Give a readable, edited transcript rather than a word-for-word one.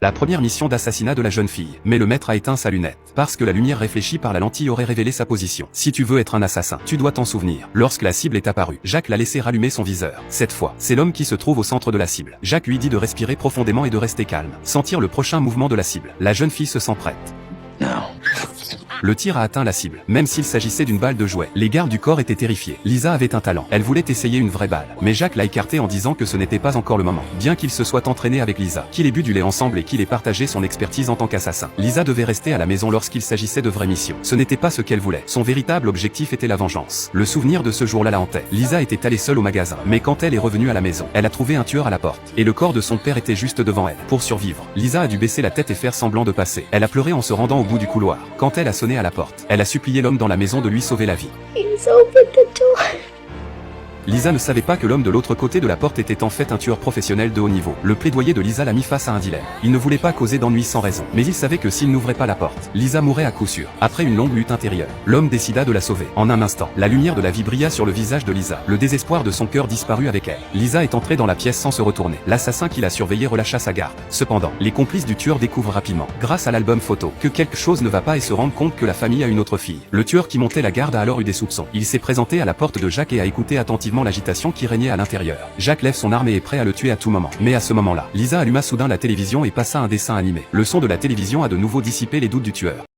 La première mission d'assassinat de la jeune fille. Mais le maître a éteint sa lunette. Parce que la lumière réfléchie par la lentille aurait révélé sa position. Si tu veux être un assassin, tu dois t'en souvenir. Lorsque la cible est apparue, Jack l'a laissé rallumer son viseur. Cette fois, c'est l'homme qui se trouve au centre de la cible. Jack lui dit de respirer profondément et de rester calme. Sentir le prochain mouvement de la cible. La jeune fille se sent prête. Le tir a atteint la cible, même s'il s'agissait d'une balle de jouet. Les gardes du corps étaient terrifiés. Lisa avait un talent. Elle voulait essayer une vraie balle. Mais Jack l'a écarté en disant que ce n'était pas encore le moment. Bien qu'il se soit entraîné avec Lisa, qu'il ait bu du lait ensemble et qu'il ait partagé son expertise en tant qu'assassin. Lisa devait rester à la maison lorsqu'il s'agissait de vraies missions. Ce n'était pas ce qu'elle voulait. Son véritable objectif était la vengeance. Le souvenir de ce jour-là la hantait. Lisa était allée seule au magasin. Mais quand elle est revenue à la maison, elle a trouvé un tueur à la porte. Et le corps de son père était juste devant elle. Pour survivre, Lisa a dû baisser la tête et faire semblant de passer. Elle a pleuré en se rendant au bout du couloir. Quand elle a sonné à la porte, elle a supplié l'homme dans la maison de lui sauver la vie. He's opened the door. Lisa ne savait pas que l'homme de l'autre côté de la porte était en fait un tueur professionnel de haut niveau. Le plaidoyer de Lisa l'a mis face à un dilemme. Il ne voulait pas causer d'ennui sans raison, mais il savait que s'il n'ouvrait pas la porte, Lisa mourrait à coup sûr. Après une longue lutte intérieure, l'homme décida de la sauver. En un instant, la lumière de la vie brilla sur le visage de Lisa. Le désespoir de son cœur disparut avec elle. Lisa est entrée dans la pièce sans se retourner. L'assassin qui la surveillait relâcha sa garde. Cependant, les complices du tueur découvrent rapidement, grâce à l'album photo, que quelque chose ne va pas et se rendent compte que la famille a une autre fille. Le tueur qui montait la garde a alors eu des soupçons. Il s'est présenté à la porte de Jack et a écouté attentivement l'agitation qui régnait à l'intérieur. Jack lève son arme et est prêt à le tuer à tout moment. Mais à ce moment-là, Lisa alluma soudain la télévision et passa un dessin animé. Le son de la télévision a de nouveau dissipé les doutes du tueur.